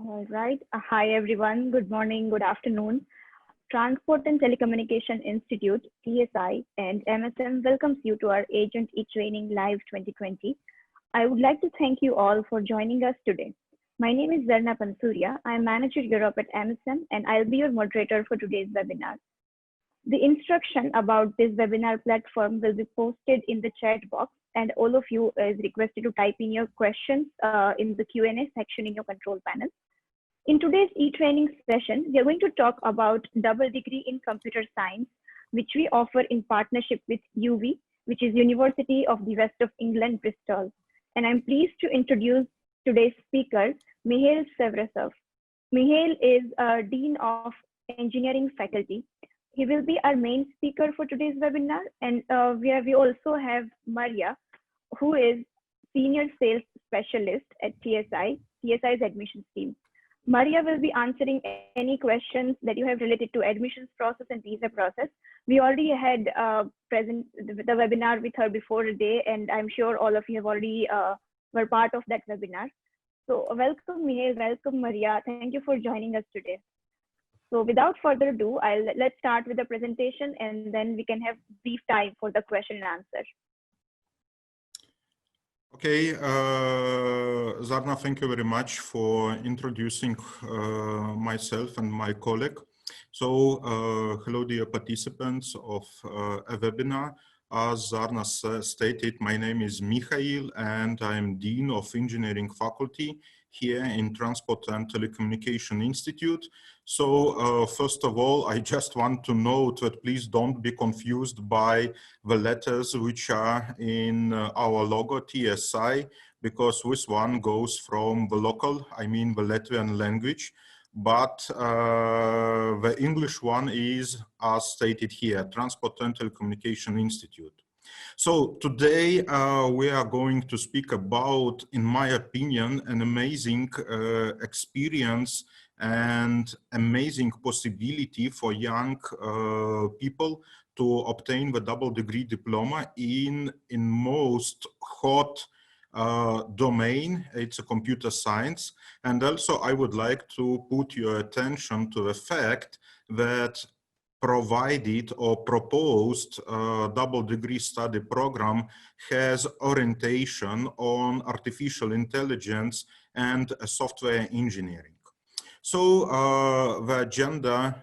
All right. Hi, everyone. Good morning, good afternoon. Transport and Telecommunication Institute, TSI, and MSM welcomes you to our Agent e-Training Live 2020. I would like to thank you all for joining us today. My name is Zarna Pansuria. I'm Manager Europe at MSM, and I'll be your moderator for today's webinar. The instruction about this webinar platform will be posted in the chat box, and all of you is requested to type in your questions in the Q&A section in your control panel. In today's e-training session, we are going to talk about double degree in computer science, which we offer in partnership with UV, which is University of the West of England, Bristol. And I'm pleased to introduce today's speaker, Mihail Sevrasov. Mihail is Dean of Engineering Faculty. He will be our main speaker for today's webinar. And we also have Maria, who is Senior Sales Specialist at TSI's admissions team. Maria will be answering any questions that you have related to admissions process and visa process. We already had present the webinar with her before today, and I'm sure all of you have already were part of that webinar. So welcome, Mihail, welcome, Maria. Thank you for joining us today. So without further ado, let's start with the presentation, and then we can have brief time for the question and answer. Okay, Zarna, thank you very much for introducing myself and my colleague. So, hello, dear participants of a webinar. As Zarna stated, my name is Mihail, and I'm Dean of Engineering Faculty here in Transport and Telecommunication Institute. So, first of all, I just want to note that please don't be confused by the letters which are in our logo TSI, because this one goes from the local, I mean the Latvian language, but the English one is, as stated here, Transport and Telecommunication Institute. So today we are going to speak about, in my opinion, an amazing experience and amazing possibility for young people to obtain the double degree diploma in most hot domain. It's a computer science. And also I would like to put your attention to the fact that provided or proposed double degree study program has orientation on artificial intelligence and software engineering. So the agenda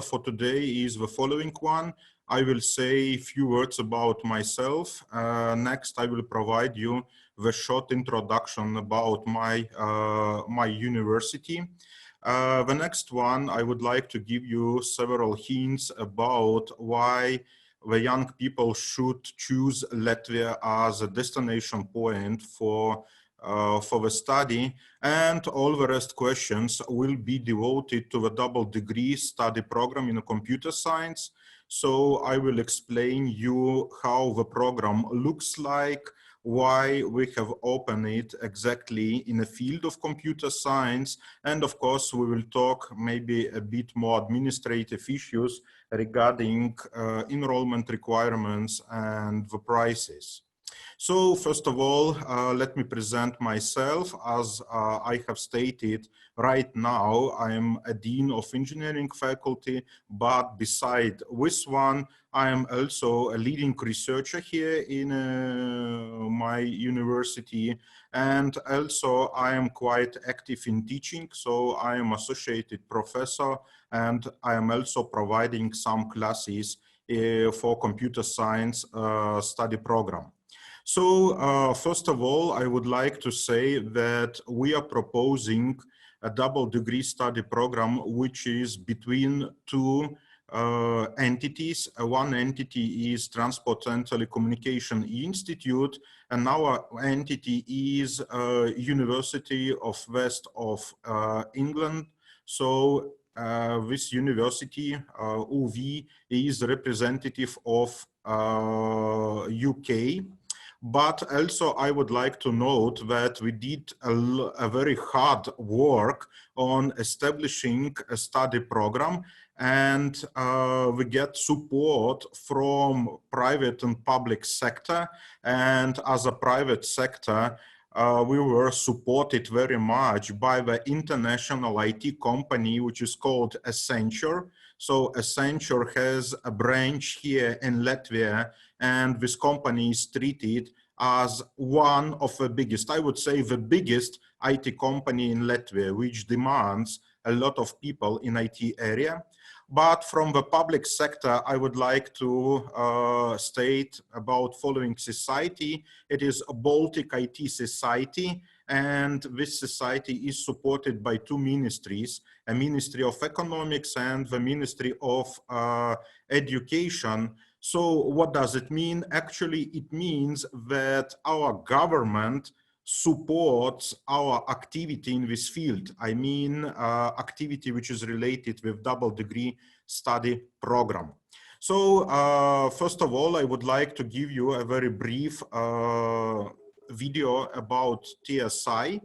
for today is the following one. I will say a few words about myself. Next, I will provide you the short introduction about my university. The next one, I would like to give you several hints about why the young people should choose Latvia as a destination point for the study, and all the rest questions will be devoted to the double degree study program in computer science. So I will explain you how the program looks like, why we have opened it exactly in the field of computer science, and of course we will talk maybe a bit more administrative issues regarding enrollment requirements and the prices. So first of all, let me present myself. As I have stated, right now I am a Dean of Engineering Faculty, but beside this one, I am also a leading researcher here in my university, and also I am quite active in teaching, so I am associated professor, and I am also providing some classes for computer science study program. So first of all, I would like to say that we are proposing a double degree study program, which is between two entities. One entity is Transport and Telecommunication Institute, and our entity is University of West of England. So this university, UV, is representative of UK. But also I would like to note that we did a very hard work on establishing a study program, and we get support from private and public sector. And as a private sector, we were supported very much by the international IT company, which is called Accenture. So Accenture has a branch here in Latvia, and this company is treated as one of the biggest, I would say the biggest IT company in Latvia, which demands a lot of people in IT area. But from the public sector, I would like to state about following society. It is a Baltic IT society, and this society is supported by two ministries, a Ministry of Economics and the Ministry of Education. So what does it mean? Actually, it means that our government supports our activity in this field. I mean, activity which is related with double degree study program. So first of all, I would like to give you a very brief video about TSI.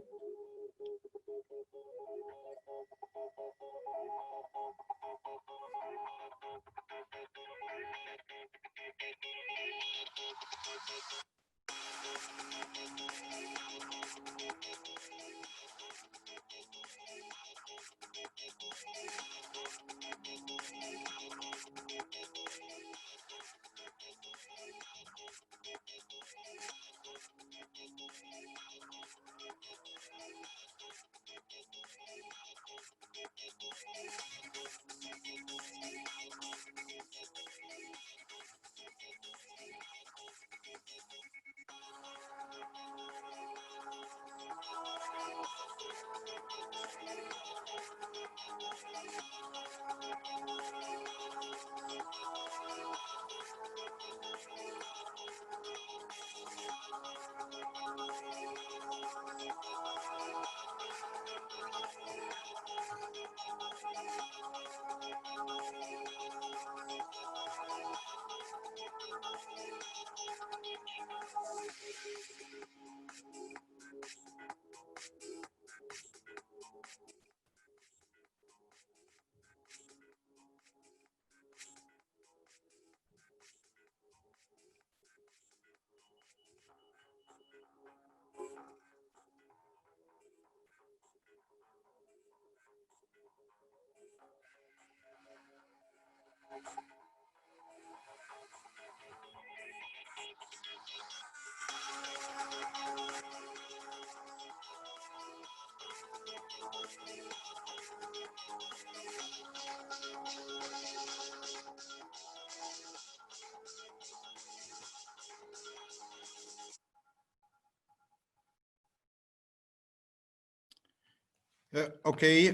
Okay,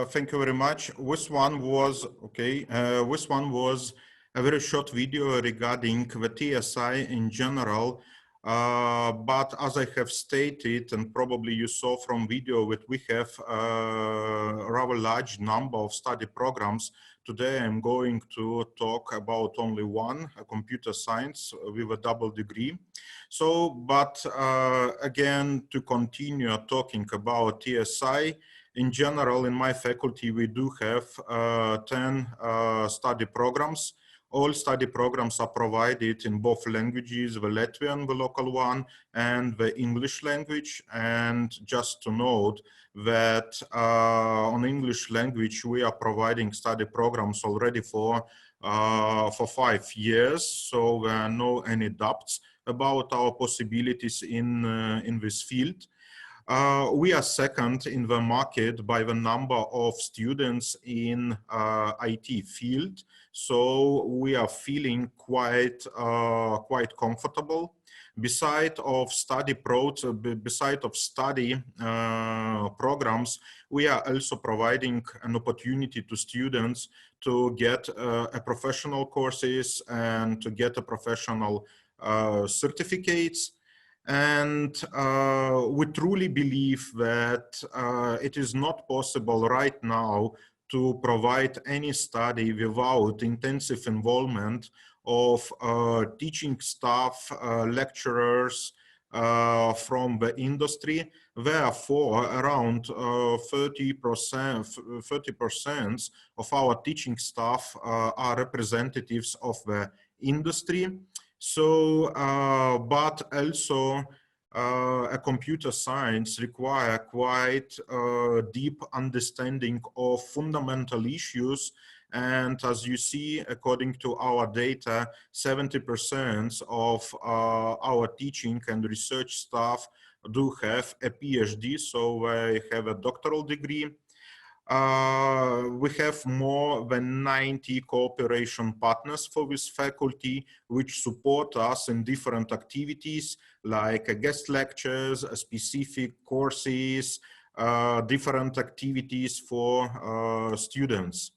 thank you very much. This one was this one was a very short video regarding the TSI in general. But as I have stated, and probably you saw from video that we have a rather large number of study programs. Today I'm going to talk about only one, a computer science with a double degree. So, but again, to continue talking about TSI, in general, in my faculty, we do have 10 study programs. All study programs are provided in both languages, the Latvian, the local one, and the English language. And just to note that on English language, we are providing study programs already for 5 years. So there are no any doubts about our possibilities in this field. We are second in the market by the number of students in IT field, so we are feeling quite comfortable. Beside of study programs, we are also providing an opportunity to students to get a professional courses and to get a professional certificates. And we truly believe that it is not possible right now to provide any study without intensive involvement of teaching staff, lecturers from the industry. Therefore, around 30% of our teaching staff are representatives of the industry. So, but also a computer science require quite deep understanding of fundamental issues. And as you see, according to our data, 70% of our teaching and research staff do have a PhD, so they have a doctoral degree. We have more than 90 cooperation partners for this faculty, which support us in different activities like guest lectures, specific courses, different activities for students.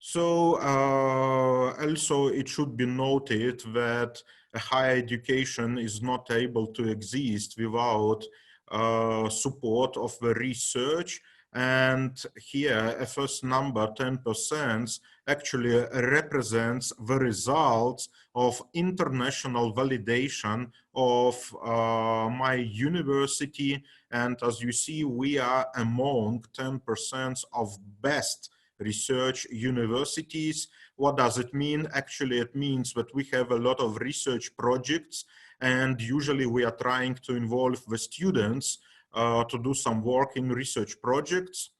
So also it should be noted that a higher education is not able to exist without support of the research. And here a first number, 10%, actually represents the results of international validation of my university. And as you see, we are among 10% of best research universities. What does it mean? Actually, it means that we have a lot of research projects, and usually we are trying to involve the students to do some work in research projects.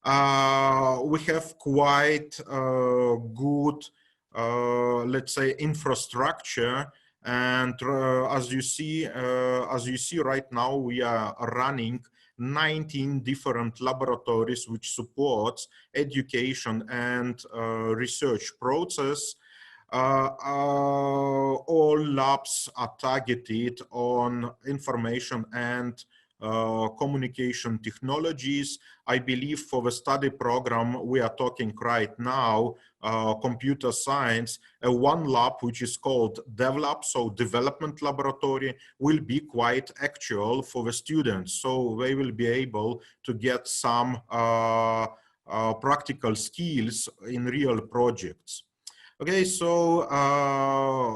We have quite good, let's say, infrastructure. And as you see right now, we are running 19 different laboratories which supports education and research process. All labs are targeted on information and communication technologies. I believe for the study program we are talking right now, computer science, one lab which is called DevLab, so development laboratory, will be quite actual for the students. So they will be able to get some practical skills in real projects. Okay, so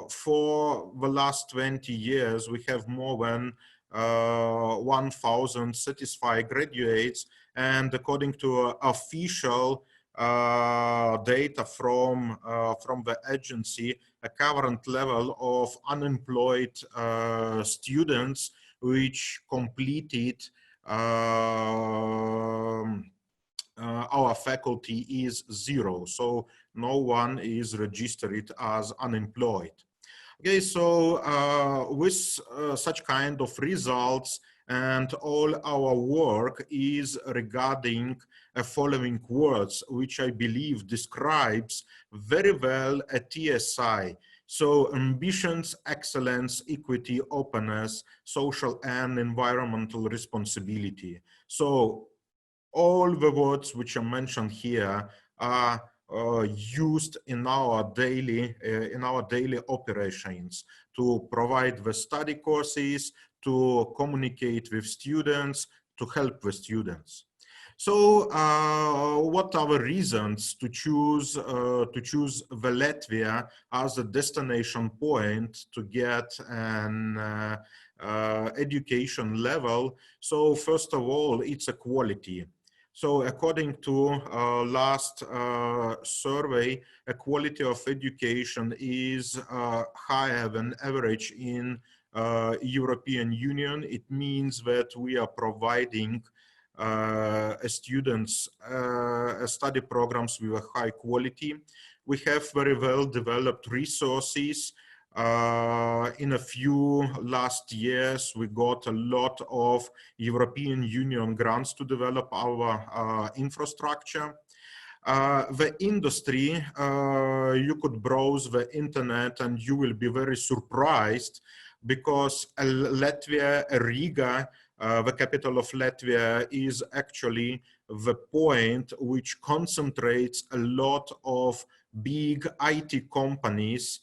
for the last 20 years, we have more than 1,000 satisfied graduates, and according to official data from the agency, a current level of unemployed students which completed our faculty is 0. So no one is registered as unemployed. Okay, so with such kind of results, and all our work is regarding following words, which I believe describes very well a TSI. So ambitions, excellence, equity, openness, social and environmental responsibility. So all the words which are mentioned here are used in our daily operations to provide the study courses, to communicate with students, to help the students. So what are the reasons to choose the Latvia as a destination point to get an education level? So first of all, it's a quality. So according to last survey, a quality of education is higher than average in European Union. It means that we are providing students study programs with a high quality. We have very well developed resources. In a few last years, we got a lot of European Union grants to develop our infrastructure. The industry, you could browse the internet and you will be very surprised, because Latvia, Riga, the capital of Latvia, is actually the point which concentrates a lot of big IT companies,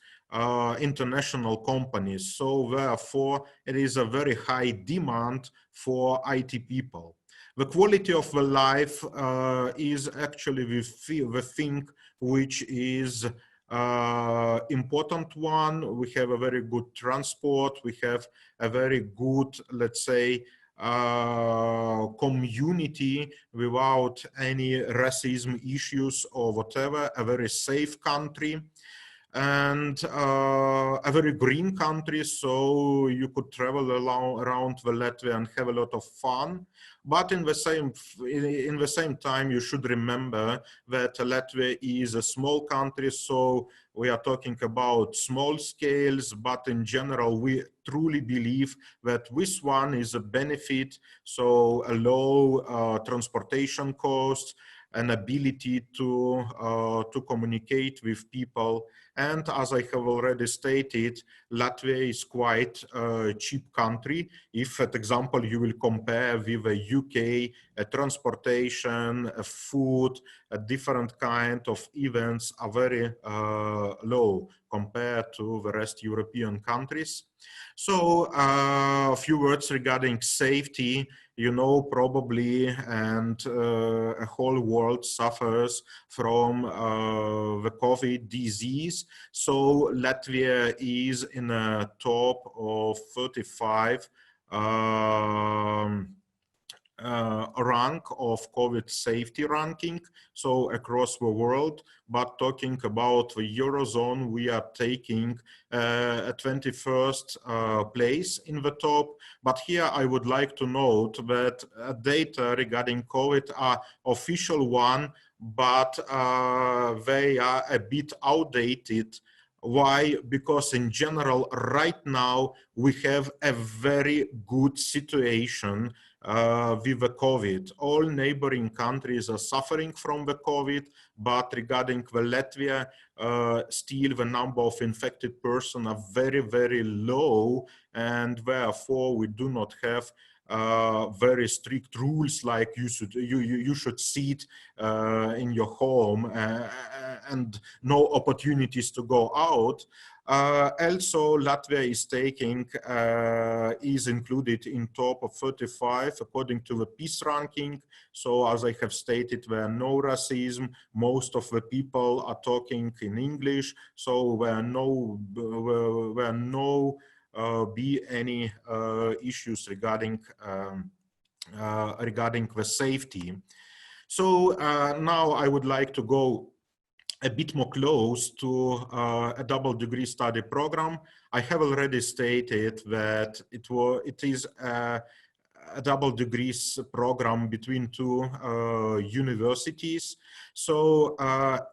international companies. So therefore, it is a very high demand for IT people. The quality of the life is actually the thing which is important one. We have a very good transport. We have a very good, let's say, community without any racism issues or whatever, a very safe country. and a very green country, so you could travel around the Latvia and have a lot of fun. But in the same time, you should remember that Latvia is a small country, so we are talking about small scales, but in general, we truly believe that this one is a benefit, so a low transportation cost, an ability to communicate with people. And as I have already stated, Latvia is quite a cheap country. If, for example, you will compare with the UK, transportation, food, a different kind of events are very low compared to the rest European countries. So a few words regarding safety. You know, probably, and a whole world suffers from the COVID disease. So Latvia is in a top of 35 rank of COVID safety ranking, so across the world. But talking about the Eurozone, we are taking a 21st place in the top. But here I would like to note that data regarding COVID are official one, but they are a bit outdated. Why? Because in general, right now, we have a very good situation with the COVID. All neighboring countries are suffering from the COVID, but regarding the Latvia, still the number of infected persons are very, very low, and therefore we do not have very strict rules like you should sit in your home and no opportunities to go out. Also, Latvia is is included in top of 35 according to the peace ranking. So as I have stated, there are no racism. Most of the people are talking in English. So there are no be any issues regarding the safety. So now I would like to go a bit more close to a double degree study program. I have already stated that it is a double degrees program between two universities. So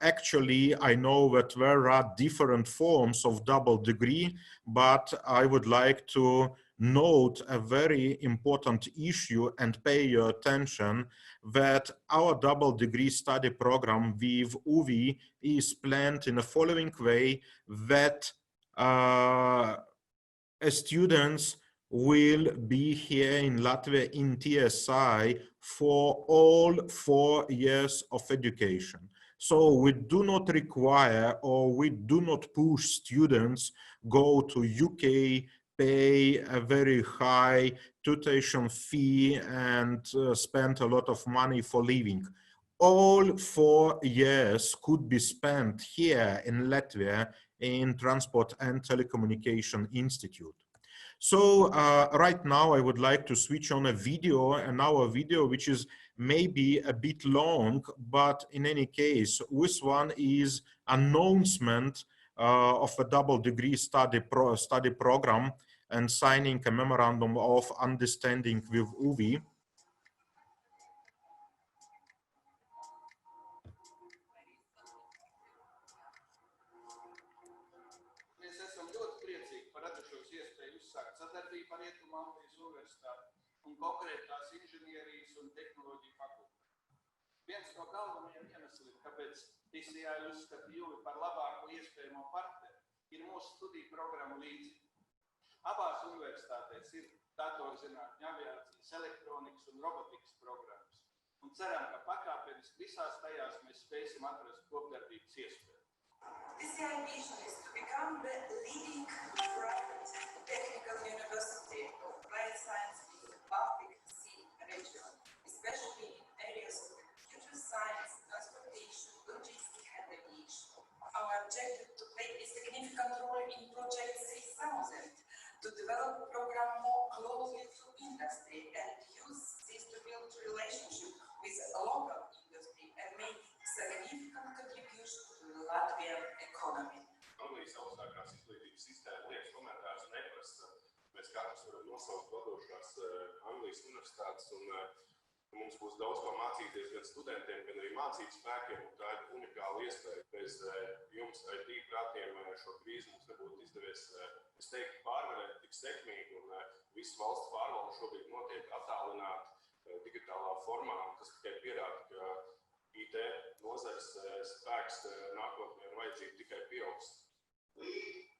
actually, I know that there are different forms of double degree, but I would like to note a very important issue and pay your attention that our double degree study program with UWI is planned in the following way, that students will be here in Latvia in TSI for all 4 years of education. So we do not require, or we do not push students go to UK, pay a very high tuition fee and spend a lot of money for living. All 4 years could be spent here in Latvia in Transport and Telecommunication Institute. So right now I would like to switch on a video, and our video, which is maybe a bit long, but in any case, this one is announcement of a double degree study program and signing a memorandum of understanding with UWI. Mēs esam ļoti priecīgi par radušos iespēju uzsākt sadarbību ar Rietumāfrikas Universitāti un konkrētās inženierijas un tehnoloģiju fakultāti. Viens no galvenajiem iemesliem, kāpēc TCI uzskata UWI par labāko iespējamo partneri, ir mūsu studiju programmu līdzība. Abās universitātēs ir datorzinātņu, aviācijas, elektronikas un robotikas programmas, un ceram, ka pakāpeniski visās tajās mēs spēsim atrast kopdarbības iespēju. TCI vision is to become the leading private technical university of applied science in the Baltic Sea region, especially in areas of computer science, transportation, logistics, and aviation. Our objective to play a significant role in Project 6000 to develop a program more closely to industry and use this to build relationship with local industry and make significant contribution to the Latvian economy. Latvijas augstākās izglītības sistēma liekas komentārus neprasa. Mēs katrs varam nosaukt vadošās Anglijas universitātes, un mums būs daudz ko mācīties gan studentiem, gan arī mācību spēkiem, un tā ir unikāla iespēja. Bez jums IT prātiem šo krīzi mums nebūtu izdevies, es teiktu, pārvarēt tik sekmīgi, un visu valsts pārvalde šobrīd notiek attālināti digitālā formā, un tas tikai pierāda, ka IT nozares spēks nākotnē un vajadzība tikai pieaugs. We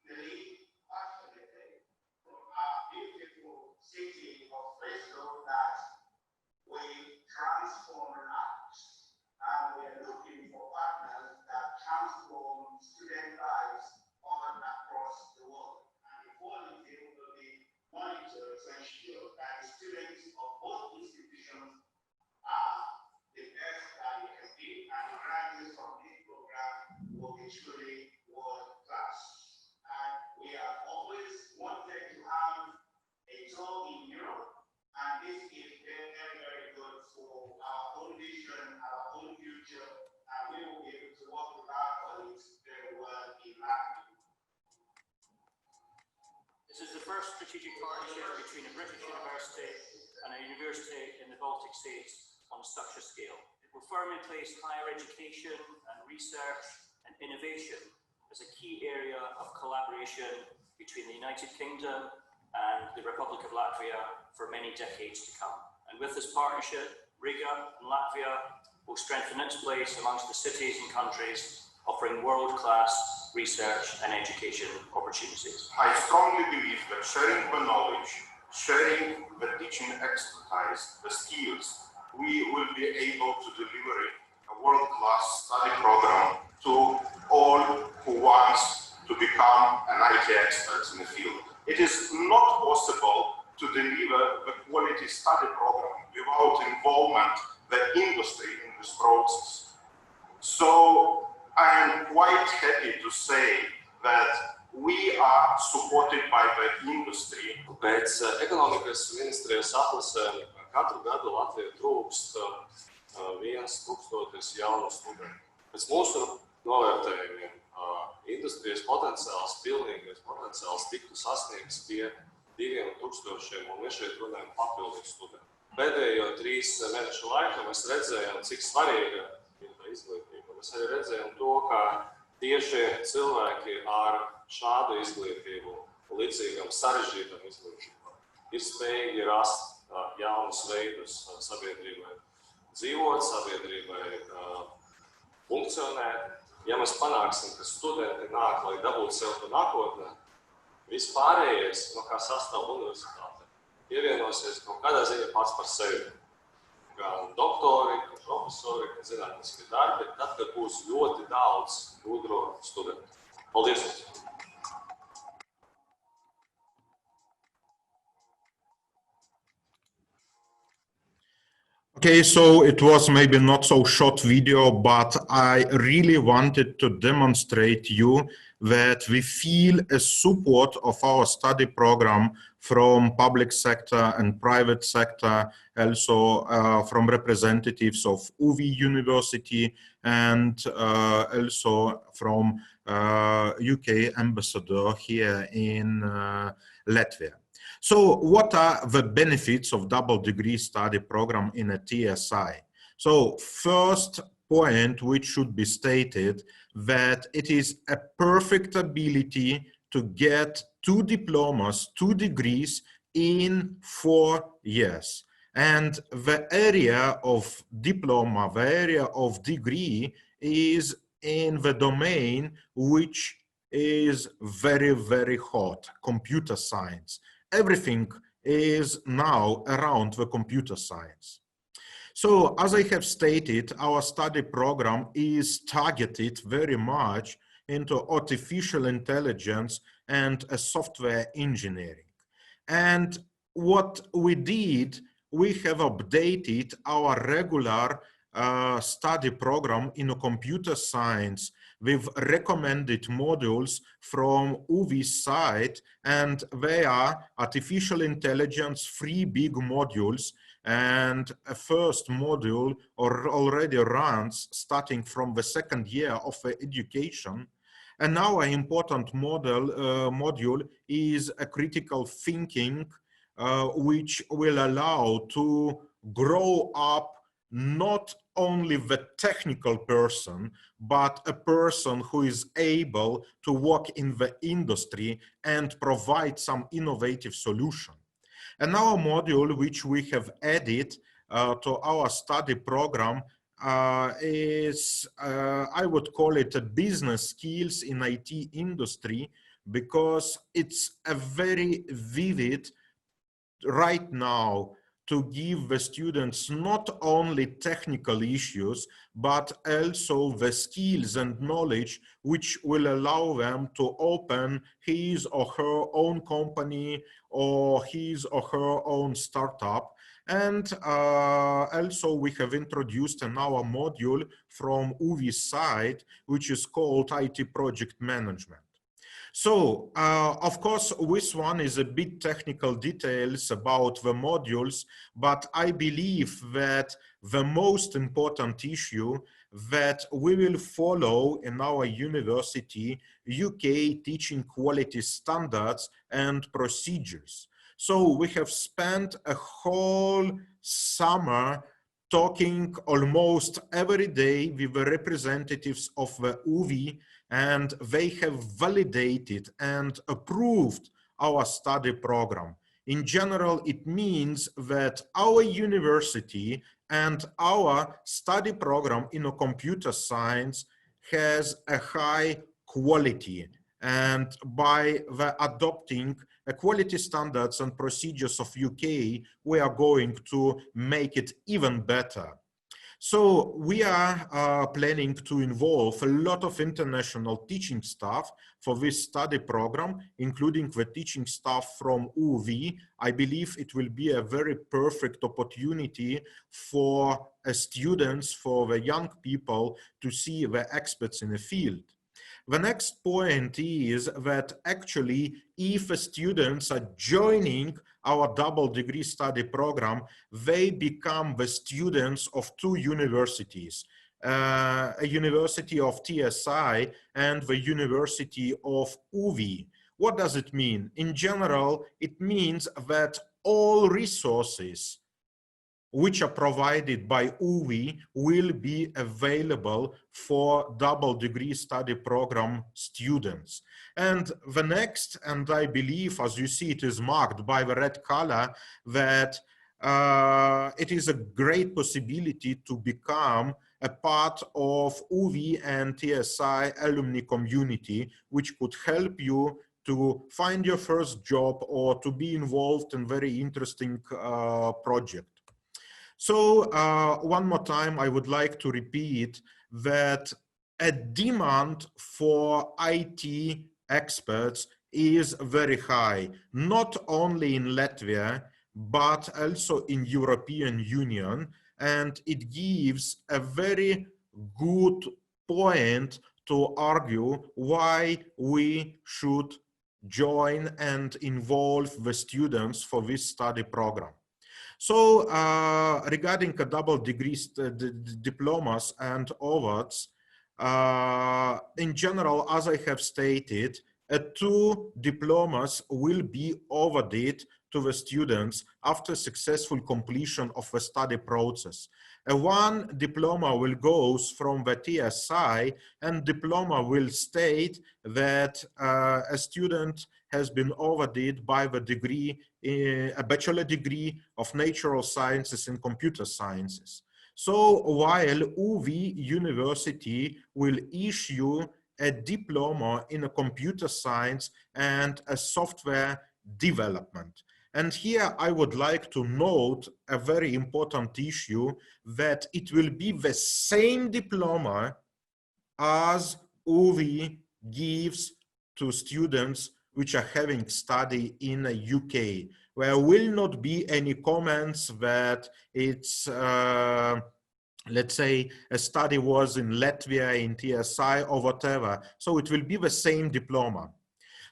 believe passionately from our beautiful city of Bristol that we transform lives, and we are looking for partners that transform student lives all across the world. And the quality will be monitored to ensure that the students of both institutions are the best that they can be, and the graduates from this program will be truly world class. And we have always wanted to have a tour in Europe, and this is very, very good for our own vision, our own future, and we will be able to work with our colleagues very well in Latvia. This is the first strategic partnership between a British university and a university in the Baltic states on such a scale. It will firmly place higher education and research and innovation as a key area of collaboration between the United Kingdom and the Republic of Latvia for many decades to come. And with this partnership, Riga and Latvia will strengthen its place amongst the cities and countries offering world-class research and education opportunities. I strongly believe that sharing the knowledge, sharing the teaching expertise, the skills, we will be able to deliver a world-class study program to all who wants to become an IT expert in the field. It is not possible to deliver the quality study program without involvement the industry in this process. So I am quite happy to say that we are supported by the industry. Pēc ekonomikas ministrijas aplasēm katru gadu Latvijā trūkst 1000 jaunu studentu. Pēc mūsu novērtējumiem industrijas potenciāls, pilnīgais potenciāls tiktu sasniegts pie 2000, un mēs šeit runājam papildus studentu. Pēdējo 3 mēnešu laikā mēs redzējām, cik svarīga ir tā izglītība. Mēs arī redzējām to, ka tieši cilvēki ar šādu izglītību, līdzīgam sarežģītam izglītībām, ir spējīgi rast jaunus veidus sabiedrībai dzīvot, sabiedrībai funkcionēt. Ja mēs panāksim, ka studenti nāk, lai dabūtu sev to nākotnē, vispārējais, no kā sastāv universitāte, pievienosies kaut kādā ziņā pats par sevi. Gan doktori, gan profesori, gan zinātniskie darbi, tad, kad būs ļoti daudz gudro studentu. Paldies! Okay, so it was maybe not so short video, but I really wanted to demonstrate you that we feel a support of our study program from public sector and private sector, also from representatives of UWI University and also from UK ambassador here in Latvia. So what are the benefits of double degree study program in a TSI? So first point which should be stated that it is a perfect ability to get 2 diplomas, 2 degrees in 4 years. And the area of diploma, the area of degree is in the domain which is very, very hot, computer science. Everything is now around the computer science. So as I have stated, our study program is targeted very much into artificial intelligence and software engineering. And what we did, we have updated our regular study program in computer science with recommended modules from UWI's site, and they are artificial intelligence 3 big modules, and a first module already runs starting from the 2nd year of education, And now an important module is a critical thinking, which will allow to grow up not only the technical person, but a person who is able to work in the industry and provide some innovative solution. Another module which we have added to our study program is, I would call it a business skills in IT industry, because it's a very vivid right now to give the students not only technical issues, but also the skills and knowledge which will allow them to open his or her own company or his or her own startup. And also we have introduced another module from UV's side, which is called IT project management. So, of course, this one is a bit technical details about the modules, but I believe that the most important issue that we will follow in our university, UK teaching quality standards and procedures. So we have spent a whole summer talking almost every day with the representatives of the UVI, and they have validated and approved our study program. In general, it means that our university and our study program in computer science has a high quality, and by the adopting quality standards and procedures of UK, we are going to make it even better. So we are planning to involve a lot of international teaching staff for this study program, including the teaching staff from UV. I believe it will be a very perfect opportunity for students, for the young people to see the experts in the field. The next point is that actually, if students are joining our double degree study program, they become the students of two universities, a University of TSI and the University of UVI. What does it mean? In general, it means that all resources which are provided by UVI will be available for double degree study program students. And the next, and I believe, as you see, it is marked by the red color, that it is a great possibility to become a part of UVI and TSI alumni community, which could help you to find your first job or to be involved in very interesting project. So one more time, I would like to repeat that a demand for IT experts is very high, not only in Latvia, but also in European Union. And it gives a very good point to argue why we should join and involve the students for this study program. So regarding a double degree diplomas and awards, in general, as I have stated, 2 diplomas will be awarded to the students after successful completion of the study process. One diploma will go from the TSI, and diploma will state that a student has been awarded by the degree, a bachelor degree of natural sciences and computer sciences. So while UV University will issue a diploma in a computer science and a software development. And here I would like to note a very important issue, that it will be the same diploma as UV gives to students which are having study in the UK, where will not be any comments that it's, let's say, a study was in Latvia, in TSI or whatever. So it will be the same diploma.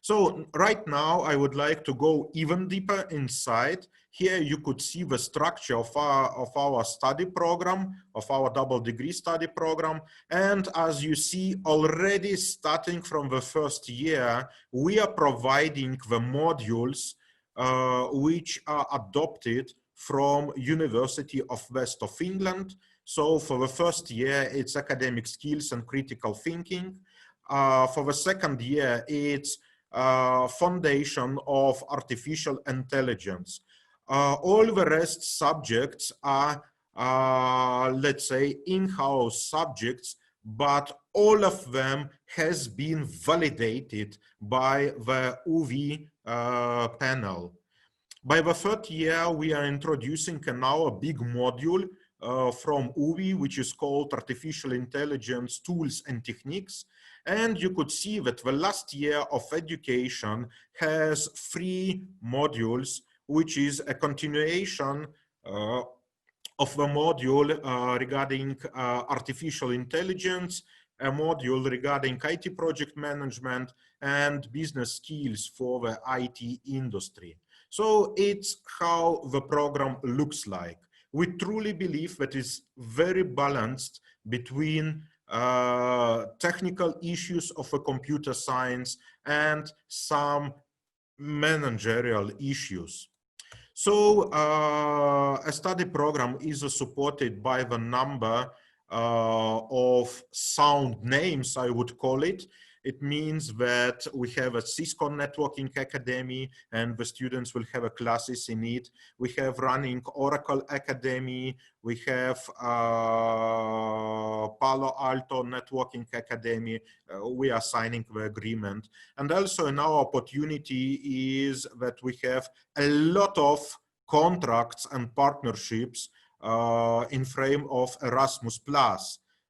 So right now, I would like to go even deeper inside. Here you could see the structure of our study program, of our double degree study program. And as you see, already starting from the first year, we are providing the modules which are adopted from University of West of England. So for the first year, it's academic skills and critical thinking. For the second year, it's foundation of artificial intelligence. All the rest subjects are, let's say, in-house subjects, but all of them has been validated by the UV panel. By the third year, we are introducing now a big module from UVI, which is called Artificial Intelligence Tools and Techniques. And you could see that the last year of education has 3 modules, which is a continuation of the module regarding artificial intelligence, a module regarding IT project management, and business skills for the IT industry. So it's how the program looks like. We truly believe that it's very balanced between technical issues of a computer science and some managerial issues. So a study program is supported by the number of sound names, I would call it. It means that we have a Cisco Networking Academy and the students will have classes in it. We have running Oracle Academy. We have Palo Alto Networking Academy. We are signing the agreement. And also now opportunity is that we have a lot of contracts and partnerships in frame of Erasmus+.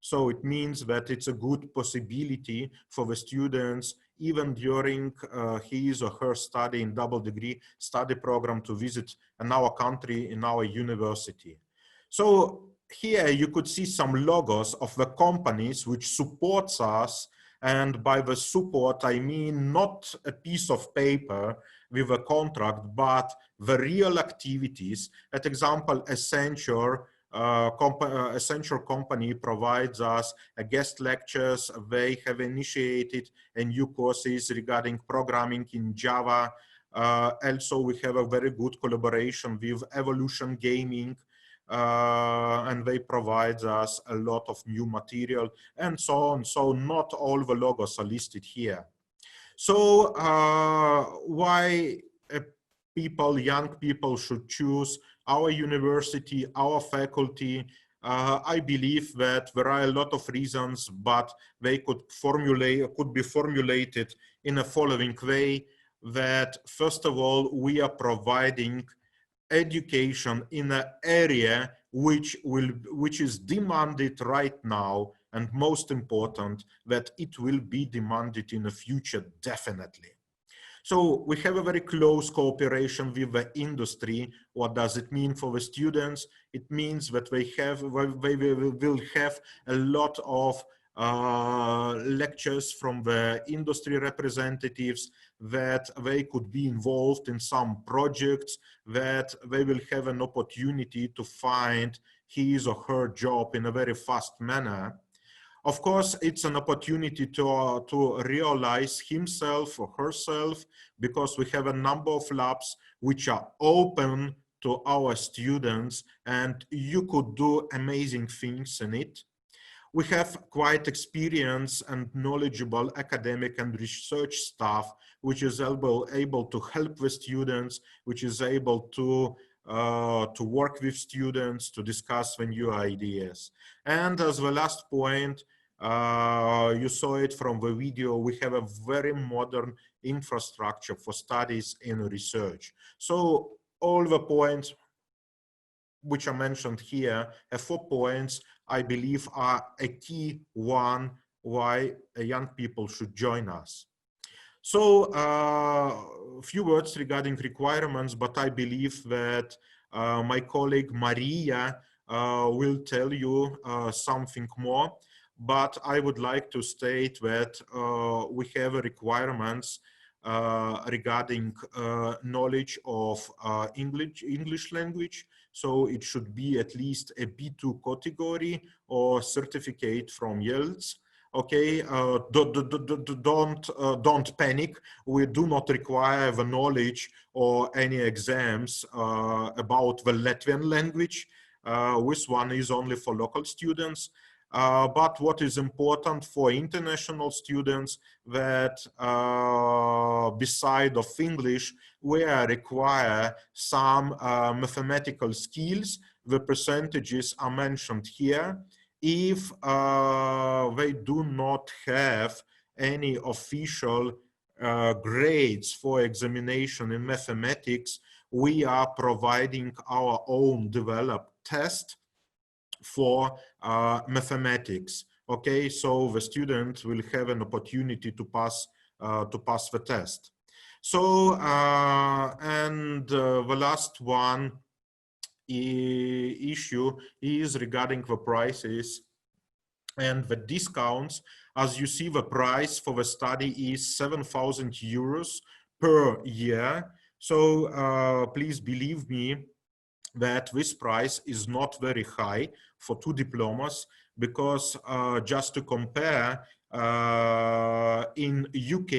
So it means that it's a good possibility for the students, even during his or her study in double degree study program, to visit in our country, in our university. So here you could see some logos of the companies which supports us. And by the support, I mean not a piece of paper with a contract, but the real activities. At example, Accenture company provides us guest lectures. They have initiated a new courses regarding programming in Java. Also, we have a very good collaboration with Evolution Gaming, and they provide us a lot of new material and so on. So not all the logos are listed here. So why young people should choose our university, our faculty? I believe that there are a lot of reasons, but they could be formulated in a following way. That first of all, we are providing education in an area which is demanded right now, and most important, that it will be demanded in the future, definitely. So we have a very close cooperation with the industry. What does it mean for the students? It means that they will have a lot of lectures from the industry representatives, that they could be involved in some projects, that they will have an opportunity to find his or her job in a very fast manner. Of course, it's an opportunity to realize himself or herself, because we have a number of labs which are open to our students, and you could do amazing things in it. We have quite experienced and knowledgeable academic and research staff, which is able to help the students, which is able to work with students, to discuss the new ideas. And as the last point, you saw it from the video, we have a very modern infrastructure for studies and research. So all the points which are mentioned here, 4 points, I believe are a key one why young people should join us. So a few words regarding requirements, but I believe that my colleague Maria will tell you something more. But I would like to state that we have requirements regarding knowledge of English language. So it should be at least a B2 category or certificate from IELTS. Okay, don't panic. We do not require the knowledge or any exams about the Latvian language. This one is only for local students. But what is important for international students, that beside of English, we require some mathematical skills. The percentages are mentioned here. If they do not have any official grades for examination in mathematics, we are providing our own developed test for mathematics. Okay, so the student will have an opportunity to pass the test. So and the last one issue is regarding the prices and the discounts. As you see, the price for the study is 7,000 euros per year. So please believe me that this price is not very high for 2 diplomas, because just to compare, in UK,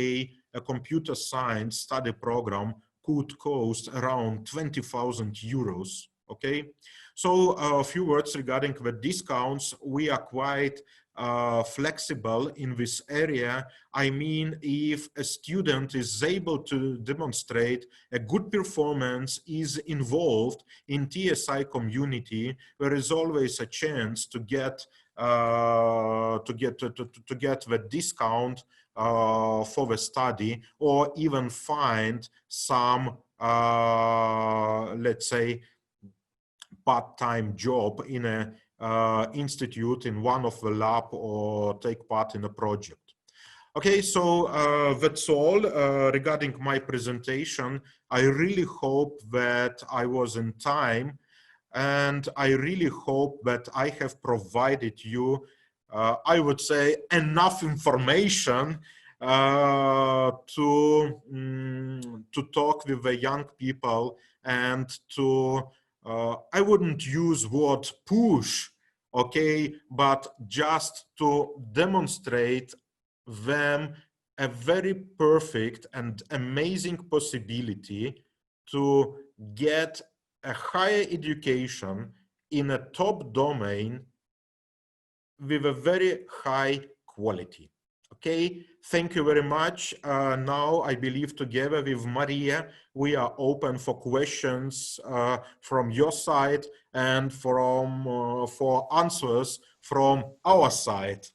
a computer science study program could cost around 20,000 euros. Okay, so a few words regarding the discounts. We are quite flexible in this area. I mean, if a student is able to demonstrate a good performance, is involved in TSI community, there is always a chance to get the discount for the study, or even find some let's say part-time job in a institute, in one of the lab, or take part in a project. Okay, so that's all regarding my presentation. I really hope that I was in time, and I really hope that I have provided you, I would say, enough information to talk with the young people, and to I wouldn't use word push, okay, but just to demonstrate them a very perfect and amazing possibility to get a higher education in a top domain with a very high quality. Okay, thank you very much. Now I believe together with Maria, we are open for questions from your side, and from for answers from our side.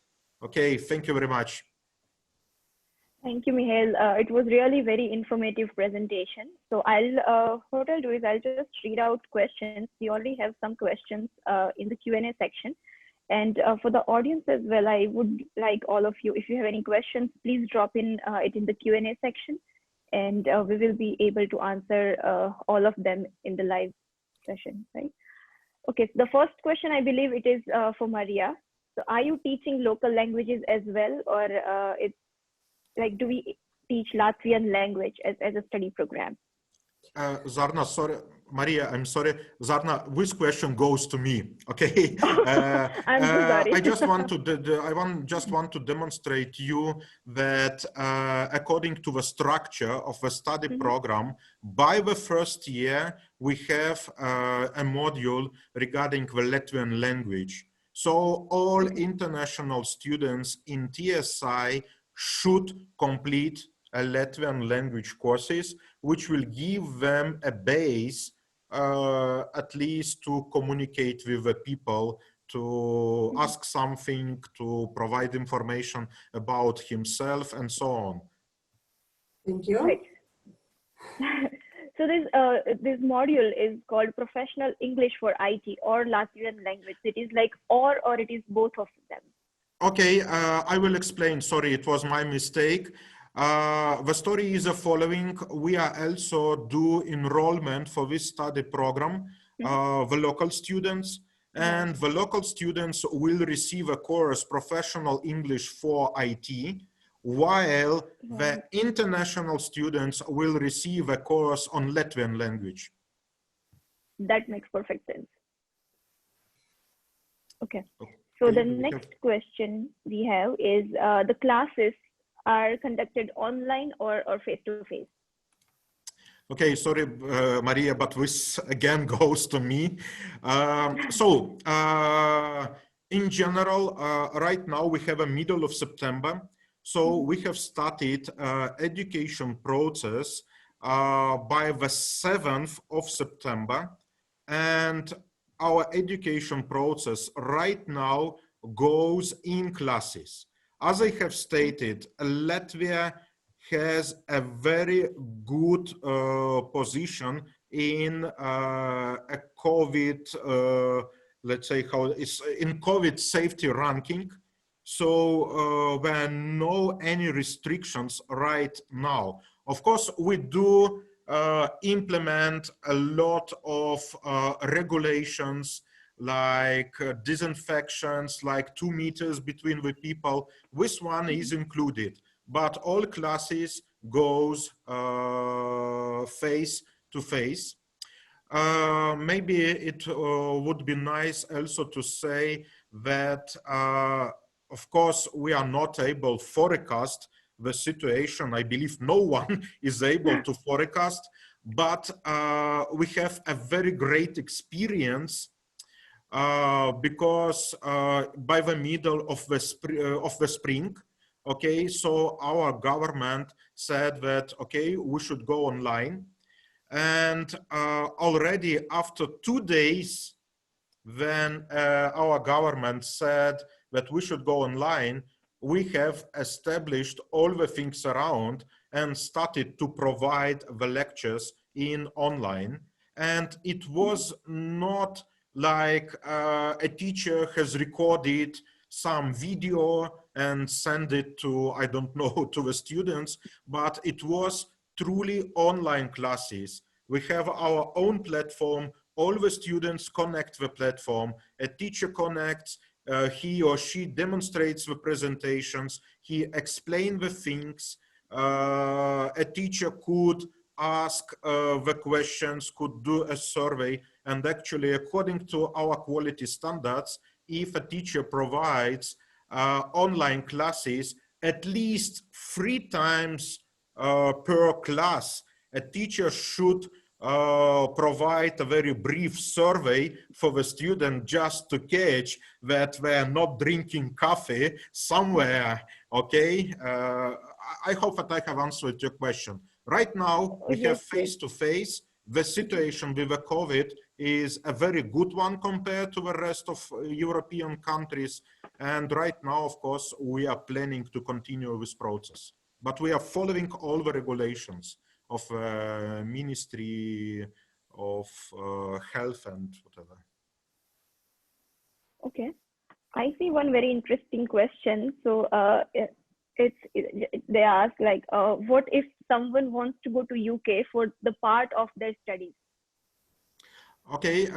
Okay, thank you very much. Thank you, Mihail. It was really very informative presentation. So what I'll do is I'll just read out questions. We already have some questions in the Q&A section. And for the audience as well, I would like all of you, if you have any questions, please drop it in the Q&A section, and we will be able to answer all of them in the live session, right? Okay, so the first question, I believe it is for Maria. So are you teaching local languages as well, or it's like, do we teach Latvian language as a study program? Zarna, sorry, Maria, I'm sorry. Zarna, this question goes to me, okay? I'm so sorry. I just want to demonstrate you that according to the structure of the study program, by the first year, we have a module regarding the Latvian language. So all international students in TSI should complete a Latvian language courses, which will give them a base at least to communicate with the people, to ask something, to provide information about himself, and so on. Thank you. Right. So this module is called Professional English for IT, or Latvian language. It is like or it is both of them. Okay, I will explain. Sorry, it was my mistake. The story is the following. We are also do enrollment for this study program, the local students, and the local students will receive a course, Professional English for IT, while the international students will receive a course on Latvian language. That makes perfect sense. Okay. So the next question we have is the classes are conducted online or face-to-face? Okay, sorry, Maria, but this again goes to me. In general, right now we have a middle of September. So we have started education process by the 7th of September. And our education process right now goes in classes. As I have stated, Latvia has a very good position in a COVID, let's say how it's in COVID safety ranking. So there are no any restrictions right now. Of course, we do implement a lot of regulations like disinfections, like 2 meters between the people. This one is included, but all classes goes face to face. Maybe it would be nice also to say that, of course, we are not able to forecast the situation. I believe no one is able to forecast, but we have a very great experience because by the middle of the spring, okay, so our government said that, okay, we should go online. And already after 2 days, when our government said that we should go online, we have established all the things around and started to provide the lectures in online. And it was not like a teacher has recorded some video and send it to, I don't know, to the students, but it was truly online classes. We have our own platform. All the students connect the platform. A teacher connects, he or she demonstrates the presentations, he explains the things. A teacher could ask the questions, could do a survey, and actually, according to our quality standards, if a teacher provides online classes at least 3 times per class, a teacher should provide a very brief survey for the student just to catch that they are not drinking coffee somewhere. Okay, I hope that I have answered your question. Right now, we have face-to-face. The situation with the COVID is a very good one compared to the rest of European countries. And right now, of course, we are planning to continue this process. But we are following all the regulations of Ministry of Health and whatever. Okay, I see one very interesting question. So they ask like, what if someone wants to go to UK for the part of their studies? Okay,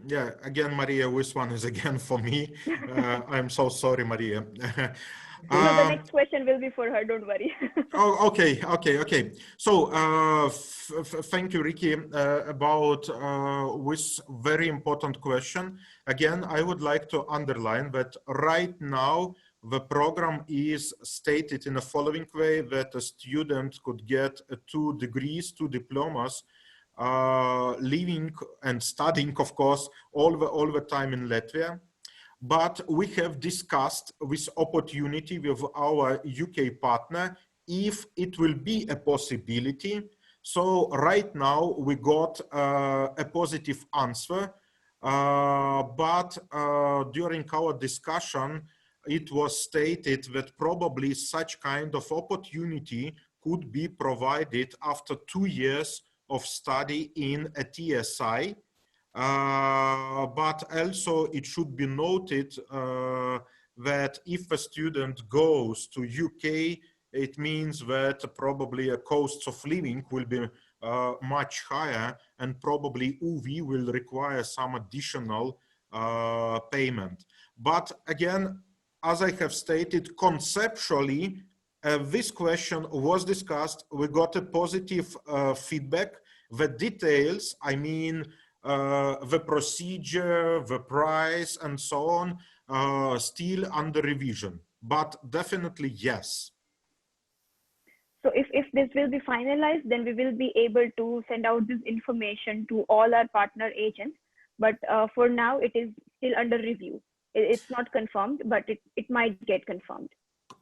yeah, again, Maria, this one is again for me. I'm so sorry, Maria. No, the next question will be for her, don't worry. Oh, okay. So, thank you, Ricky, about this very important question. Again, I would like to underline that right now, the program is stated in the following way that a student could get 2 degrees, 2 diplomas, living and studying, of course, all the time in Latvia. But we have discussed this opportunity with our UK partner if it will be a possibility. So right now we got a positive answer, but during our discussion, it was stated that probably such kind of opportunity could be provided after 2 years of study in a TSI. But also it should be noted that if a student goes to UK, it means that probably a cost of living will be much higher, and probably UV will require some additional payment. But again, as I have stated, conceptually, this question was discussed. We got a positive feedback. The details, I mean, the procedure, the price, and so on, still under revision, but definitely yes. So if this will be finalized, then we will be able to send out this information to all our partner agents. But for now, it is still under review. It's not confirmed, but it might get confirmed.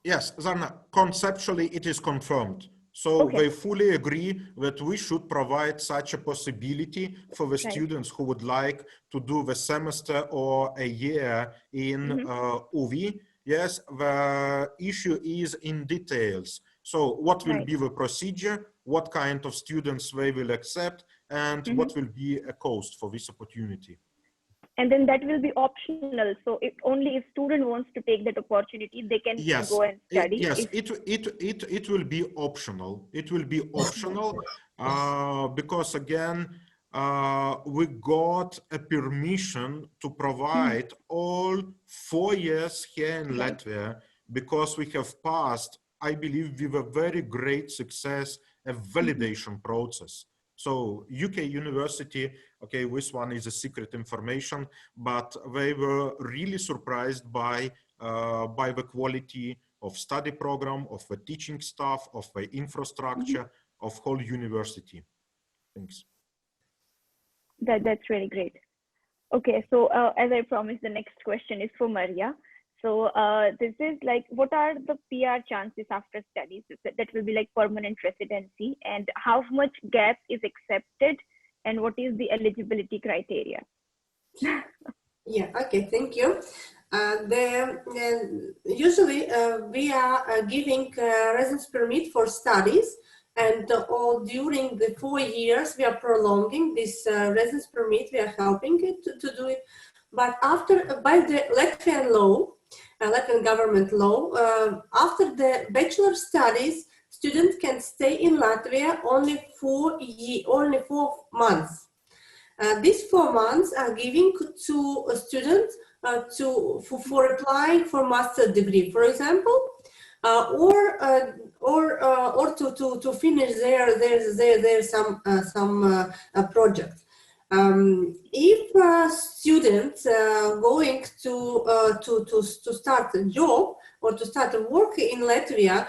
Yes, Zarna, conceptually it is confirmed. So they fully agree that we should provide such a possibility for the students who would like to do the semester or a year in UVI. Yes, the issue is in details. So what will be the procedure, what kind of students they will accept, and what will be a cost for this opportunity. And then that will be optional. So if only if student wants to take that opportunity, they can go and study. It will be optional. It will be optional because again, we got a permission to provide all 4 years here in Latvia because we have passed, I believe, with a very great success, a validation process. So UK University, okay, this one is a secret information, but they were really surprised by the quality of study program, of the teaching staff, of the infrastructure, of whole university. Thanks. That's really great. Okay, so as I promised, the next question is for Maria. So this is like, what are the PR chances after studies? That will be like permanent residency, and how much gap is accepted, and what is the eligibility criteria? Yeah, okay, thank you. Usually we are giving residence permit for studies, and all during the 4 years we are prolonging this residence permit. We are helping it to do it, but after by the Latvian law, Latvian government law, after the bachelor studies, students can stay in Latvia only 4 months. These 4 months are giving to students for applying for master degree, for example, or to finish their some project. If students going to start a job or to start work in Latvia,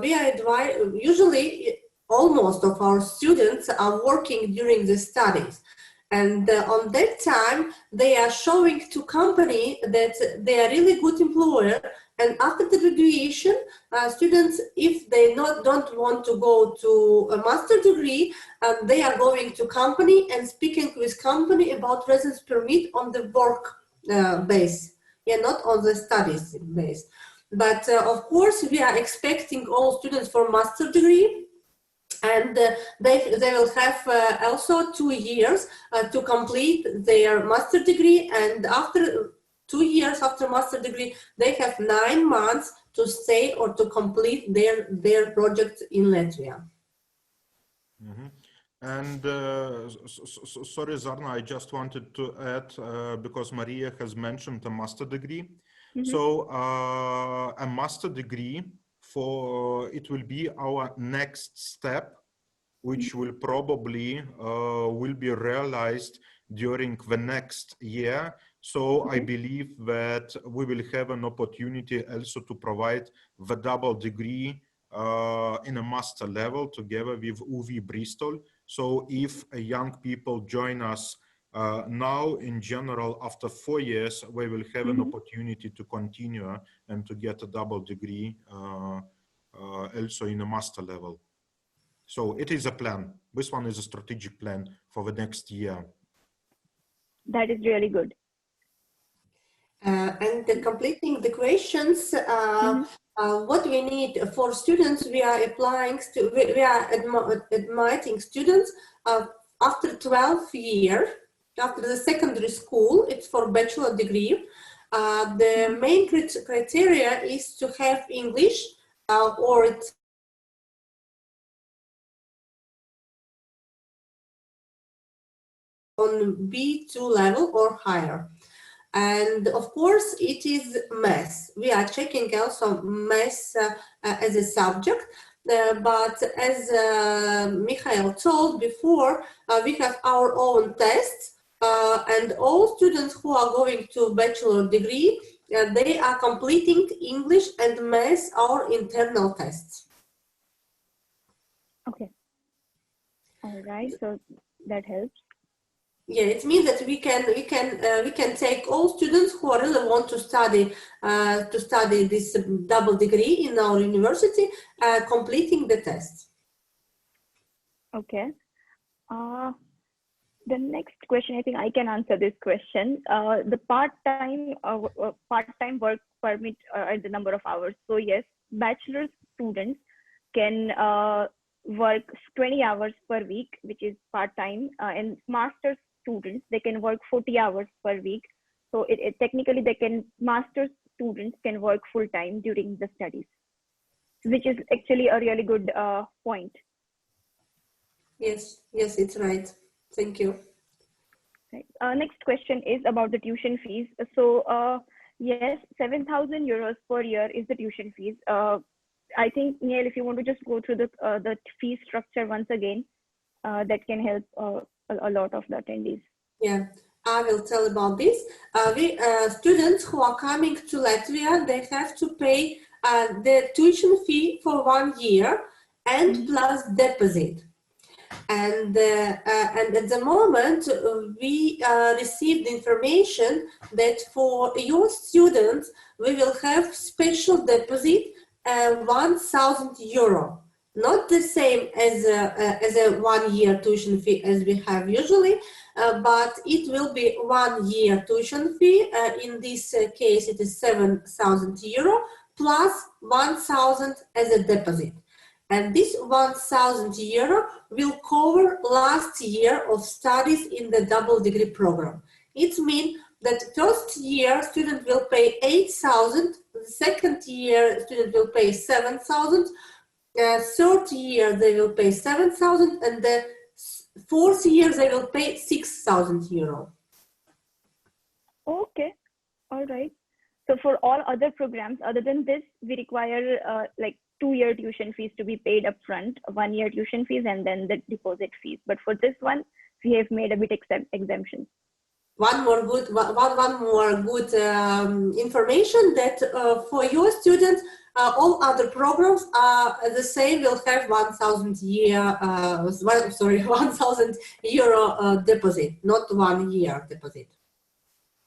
we advise, usually almost of our students are working during the studies. And on that time, they are showing to company that they are really good employer. And after the graduation, students, if they don't want to go to a master degree, they are going to company and speaking with company about residence permit on the work base, not on the studies base. But of course, we are expecting all students for master degree. And they will have also 2 years to complete their master degree, and after 2 years after master degree, they have 9 months to stay or to complete their project in Latvia. And sorry, Zarna, I just wanted to add, because Maria has mentioned a master degree. So a master degree, it will be our next step, which will probably will be realized during the next year. So I believe that we will have an opportunity also to provide the double degree in a master level together with UVI Bristol. So if young people join us now, in general, after 4 years, we will have an opportunity to continue and to get a double degree also in a master level. So it is a plan. This one is a strategic plan for the next year. That is really good. And completing the questions, what we need for students, we are applying to, we are admitting students after 12 years, after the secondary school. It's for bachelor degree. The main criteria is to have English or it's on B2 level or higher. And of course, it is math. We are checking also math as a subject. But as Mikhail told before, we have our own tests, and all students who are going to bachelor degree, they are completing English and math, our internal tests. Okay. All right. So that helps. Yeah, it means that we can take all students who really want to study this double degree in our university, completing the test. Okay. The next question, I think I can answer this question. The part-time work permit the number of hours. So yes, bachelor students can work 20 hours per week, which is part-time, and master's students, they can work 40 hours per week. So technically master's students can work full-time during the studies, which is actually a really good point. Yes, it's right. Thank you. Right. Next question is about the tuition fees. So yes, 7,000 euros per year is the tuition fees. I think, Neil, if you want to just go through the fee structure once again, that can help a lot of the attendees. Yeah, I will tell about this. Students who are coming to Latvia, they have to pay the tuition fee for 1 year and plus deposit. And at the moment, we received information that for your students, we will have special deposit 1,000 euro. Not the same as a 1 year tuition fee as we have usually, but it will be 1 year tuition fee. In this case, it is 7,000 euro plus 1,000 as a deposit. And this 1,000 euro will cover last year of studies in the double degree program. It means that first year student will pay 8,000, the second year student will pay 7,000, third year they will pay 7,000, and the fourth year they will pay 6,000 euro. Okay, all right. So for all other programs other than this, we require like 2-year tuition fees to be paid upfront, 1-year tuition fees, and then the deposit fees. But for this one, we have made a bit exemption. One more good information that for your students, all other programs are the same. Will have 1,000 euro deposit, not 1 year deposit.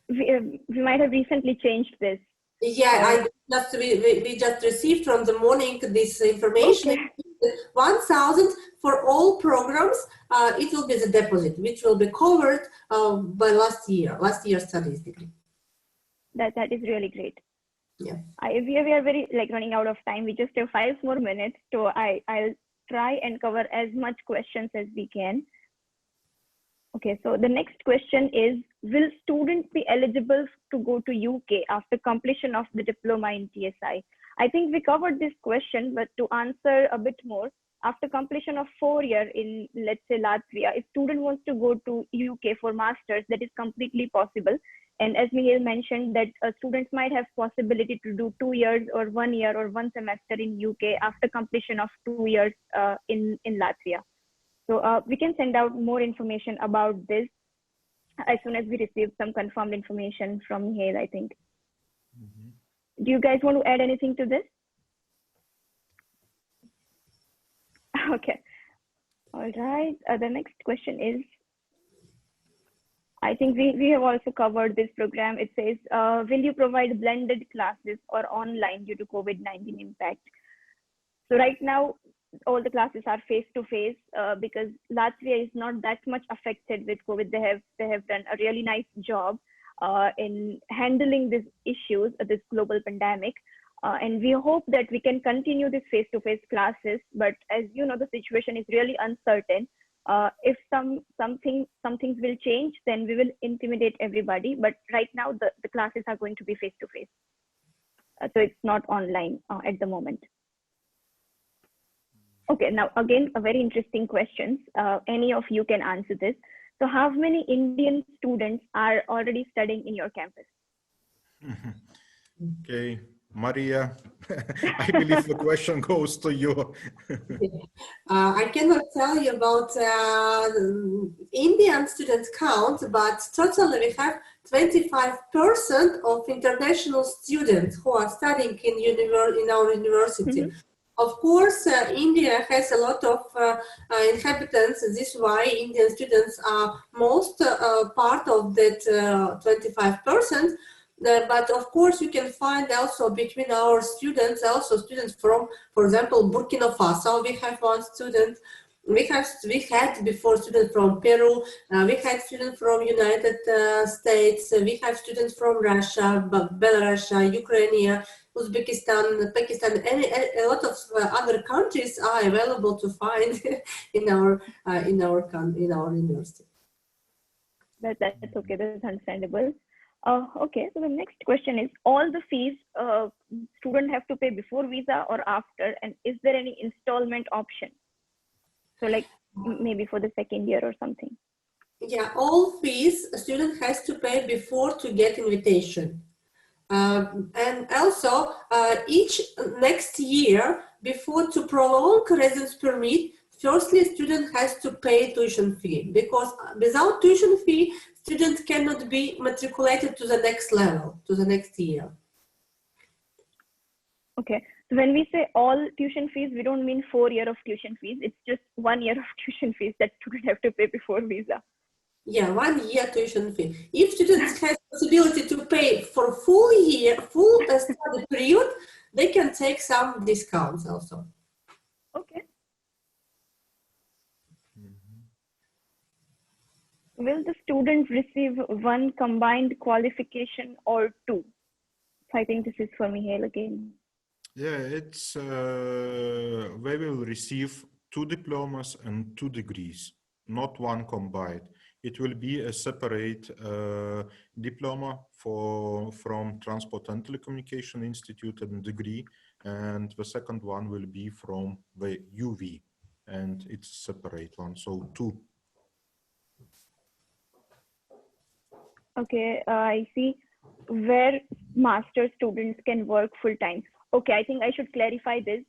We might have recently changed this. Yeah, we just received from the morning this information. Okay. 1,000 for all programs. It will be the deposit, which will be covered by last year's studies degree. That is really great. Yeah. We are very running out of time. We just have 5 more minutes, so I'll try and cover as much questions as we can. Okay, so the next question is, will students be eligible to go to UK after completion of the diploma in TSI? I think we covered this question, but to answer a bit more, after completion of 4 years in, let's say, Latvia, if student wants to go to UK for masters, that is completely possible. And as Mihail mentioned, that students might have possibility to do 2 years or 1 year or 1 semester in UK after completion of 2 years in Latvia. So we can send out more information about this as soon as we receive some confirmed information from Mihail, I think. Do you guys want to add anything to this? Okay. All right. The next question is, I think we have also covered this program. It says, will you provide blended classes or online due to COVID-19 impact? So right now, all the classes are face-to-face because Latvia is not that much affected with COVID. They have done a really nice job in handling these issues, this global pandemic. And we hope that we can continue this face-to-face classes. But as you know, the situation is really uncertain. If some things will change, then we will intimidate everybody. But right now, the classes are going to be face-to-face. So it's not online at the moment. Okay, now again, a very interesting question. Any of you can answer this. So how many Indian students are already studying in your campus? Okay, Maria, I believe the question goes to you. I cannot tell you about Indian student count, but totally we have 25% of international students who are studying in our university. Mm-hmm. Of course, India has a lot of inhabitants. This is why Indian students are most part of that 25%. But of course, you can find also between our students, also students from, for example, Burkina Faso. We have one student. We had before students from Peru. We had students from United States. We have students from Russia, Belarus, Ukraine, Uzbekistan, Pakistan, and a lot of other countries are available to find in our university. That's okay. That's understandable. Okay, so the next question is, all the fees student have to pay before visa or after, and is there any installment option? So like maybe for the second year or something. Yeah, all fees a student has to pay before to get invitation. And also each next year, before to prolong residence permit, firstly student has to pay tuition fee, because without tuition fee, student cannot be matriculated to the next level, to the next year. Okay, so when we say all tuition fees, we don't mean 4 years of tuition fees. It's just 1 year of tuition fees that student have to pay before visa. Yeah, 1 year tuition fee. If students have possibility to pay for full year, full study period, they can take some discounts also. Okay. Will the student receive one combined qualification or two? So I think this is for Mihail again. Yeah, it's they will receive 2 diplomas and 2 degrees, not one combined. It will be a separate diploma from Transport and Telecommunication Institute and degree, and the second one will be from the UV, and it's a separate one, so 2. Okay, I see where master students can work full time. Okay, I think I should clarify this.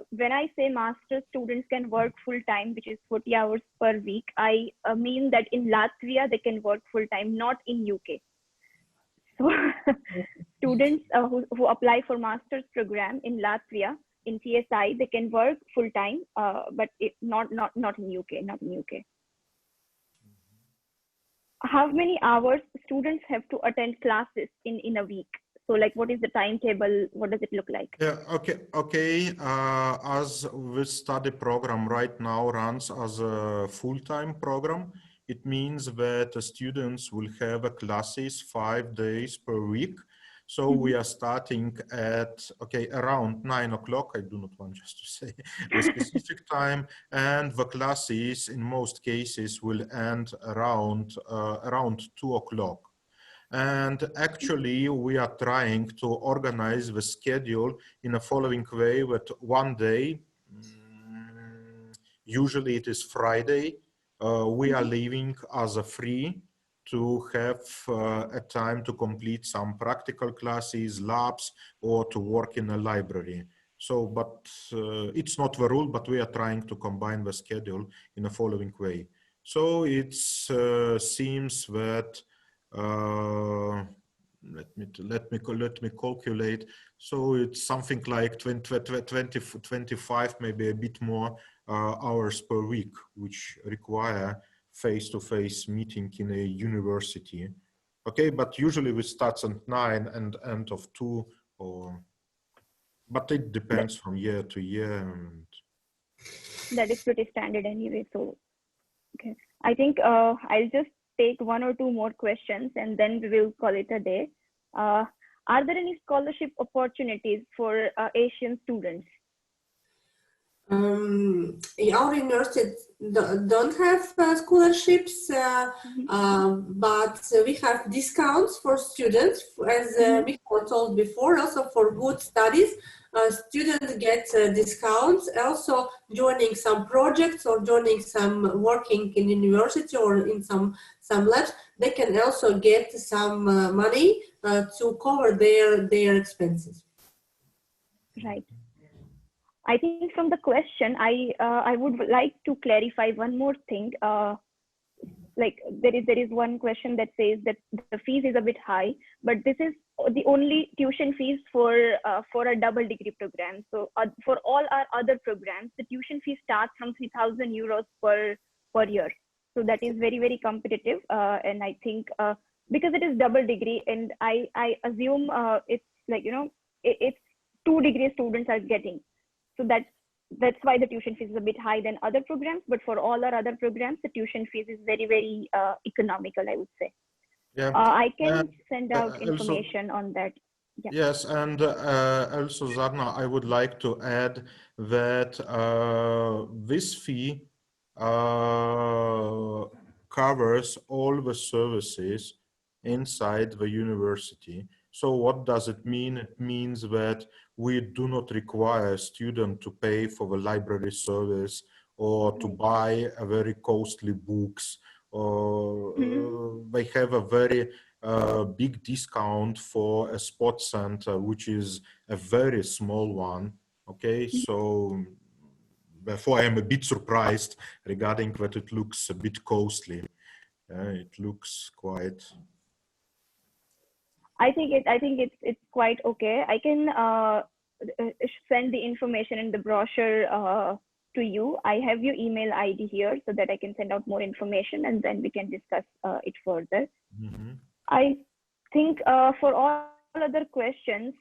When I say master students can work full time, which is 40 hours per week, I mean that in Latvia they can work full time, not in UK. So students who apply for master's program in Latvia, in TSI, they can work full time, but not in UK, not in UK. How many hours students have to attend classes in a week? So like, what is the timetable? What does it look like? Yeah, okay. As this study program right now runs as a full-time program, it means that the students will have classes 5 days per week. So we are starting at, around 9 o'clock. I do not want just to say the specific time, and the classes in most cases will end around 2 o'clock. And actually, we are trying to organize the schedule in a following way with one day, usually it is Friday, we are leaving as a free to have a time to complete some practical classes, labs, or to work in a library. So, but it's not the rule, but we are trying to combine the schedule in a following way. So it seems that let me calculate. So it's something like 25, maybe a bit more hours per week, which require face-to-face meeting in a university. Okay, but usually we start at 9 and end of 2, but it depends from year to year. And that is pretty standard anyway. So, okay, I think I'll just take 1 or 2 more questions and then we will call it a day. Are there any scholarship opportunities for Asian students? Our university don't have scholarships, but we have discounts for students, as Michael told before, also for good studies. students get discounts. Also, joining some projects or joining some working in university or in some labs, they can also get some money to cover their expenses. Right. I think from the question, I would like to clarify one more thing. Like there is one question that says that the fees is a bit high, but this is the only tuition fees for a double degree program. So for all our other programs, the tuition fee starts from 3,000 euros per year. So that is very, very competitive. And I think because it is double degree, and I assume it's like, you know, it's 2 degree students are getting. So that's why the tuition fees is a bit high than other programs, but for all our other programs, the tuition fees is very, very economical, I would say. Yeah. I can send out information on that. Yeah. Yes, and also, Zarna, I would like to add that this fee covers all the services inside the university. So what does it mean? It means that we do not require a student to pay for the library service or to buy a very costly books, or they have a very big discount for a sports center, which is a very small one. Okay, so therefore I'm a bit surprised regarding that it looks a bit costly. It looks quite. I think it's quite okay. I can send the information in the brochure to you. I have your email ID here so that I can send out more information, and then we can discuss it further. I think for all other questions,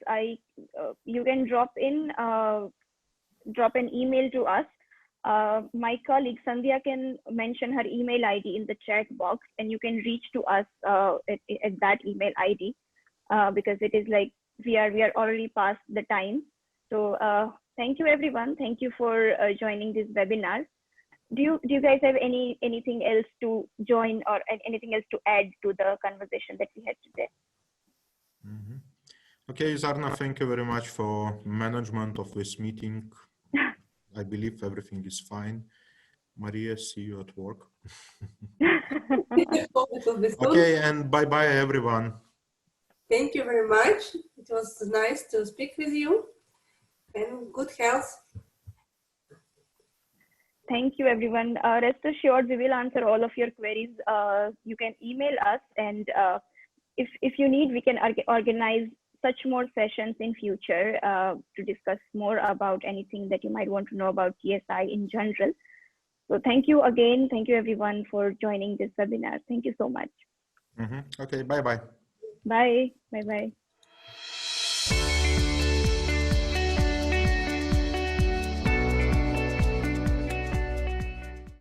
you can drop an email to us. My colleague Sandhya can mention her email ID in the chat box, and you can reach to us at that email ID. Because it is like we are already past the time. So thank you everyone. Thank you for joining this webinar. Do you guys have anything else to join or anything else to add to the conversation that we had today? Okay, Zarna, thank you very much for management of this meeting. I believe everything is fine. Maria, see you at work. Okay, and bye-bye everyone. Thank you very much. It was nice to speak with you, and good health. Thank you, everyone. Rest assured, we will answer all of your queries. You can email us, and if you need, we can organize such more sessions in future to discuss more about anything that you might want to know about TSI in general. So thank you again. Thank you, everyone, for joining this webinar. Thank you so much. Okay, bye-bye. Bye. Bye-bye.